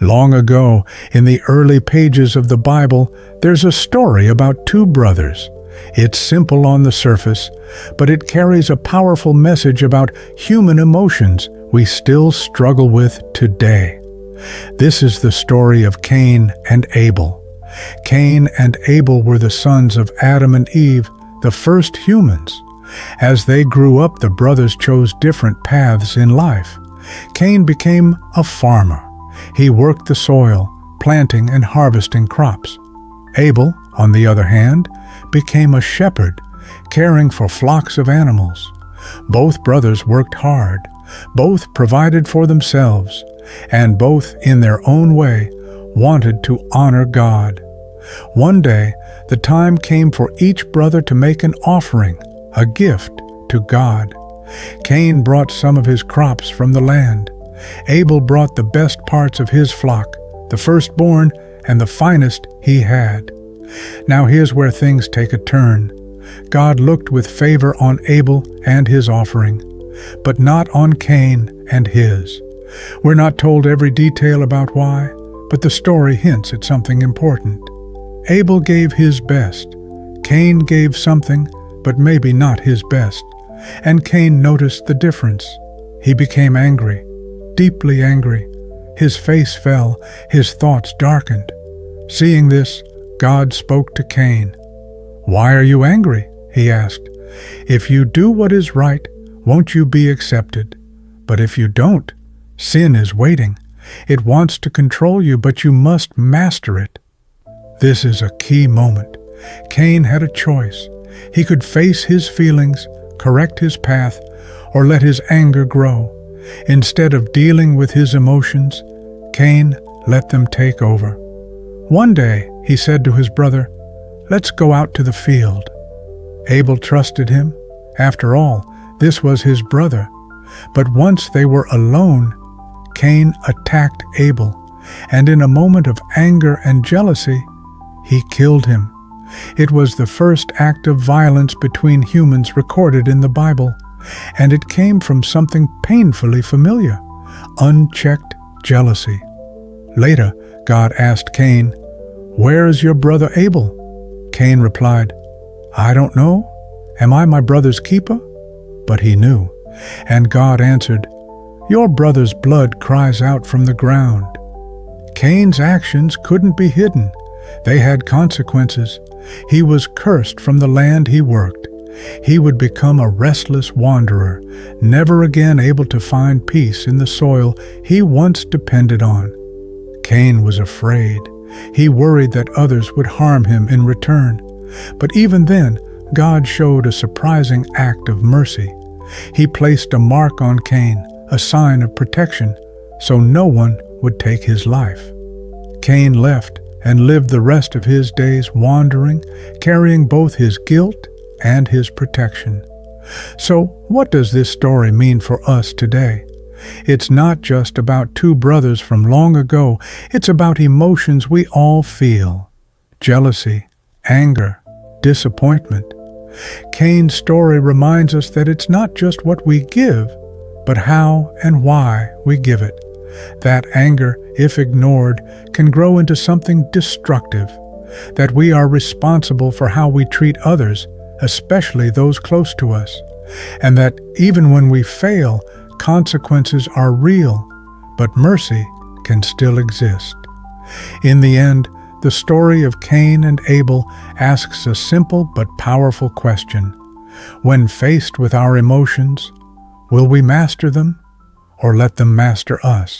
Long ago, in the early pages of the Bible, there's a story about two brothers. It's simple on the surface, but it carries a powerful message about human emotions we still struggle with today. This is the story of Cain and Abel. Cain and Abel were the sons of Adam and Eve, the first humans. As they grew up, the brothers chose different paths in life. Cain became a farmer. He worked the soil, planting and harvesting crops. Abel, on the other hand, became a shepherd, caring for flocks of animals. Both brothers worked hard. Both provided for themselves, and both, in their own way, wanted to honor God. One day, the time came for each brother to make an offering, a gift to God. Cain brought some of his crops from the land. Abel brought the best parts of his flock, the firstborn and the finest he had. Now here's where things take a turn. God looked with favor on Abel and his offering, but not on Cain and his. We're not told every detail about why, but the story hints at something important. Abel gave his best. Cain gave something, but maybe not his best. And Cain noticed the difference. He became angry. Deeply angry. His face fell, his thoughts darkened. Seeing this, God spoke to Cain. "Why are you angry?" he asked. "If you do what is right, won't you be accepted? But if you don't, sin is waiting. It wants to control you, but you must master it." This is a key moment. Cain had a choice. He could face his feelings, correct his path, or let his anger grow. Instead of dealing with his emotions, Cain let them take over. One day, he said to his brother, "Let's go out to the field." Abel trusted him. After all, this was his brother. But once they were alone, Cain attacked Abel, and in a moment of anger and jealousy, he killed him. It was the first act of violence between humans recorded in the Bible, and it came from something painfully familiar: unchecked jealousy. Later, God asked Cain, "Where is your brother Abel?" Cain replied, "I don't know. Am I my brother's keeper?" But he knew, and God answered, "Your brother's blood cries out from the ground." Cain's actions couldn't be hidden. They had consequences. He was cursed from the land he worked. He would become a restless wanderer, never again able to find peace in the soil he once depended on. Cain was afraid. He worried that others would harm him in return. But even then, God showed a surprising act of mercy. He placed a mark on Cain, a sign of protection, so no one would take his life. Cain left and lived the rest of his days wandering, carrying both his guilt and his protection. So, what does this story mean for us today? It's not just about two brothers from long ago. It's about emotions we all feel: jealousy, anger, disappointment. Cain's story reminds us that it's not just what we give, but how and why we give it. That anger, if ignored, can grow into something destructive. That we are responsible for how we treat others, especially those close to us. And that even when we fail, consequences are real, but mercy can still exist. In the end, the story of Cain and Abel asks a simple but powerful question. When faced with our emotions, will we master them or let them master us?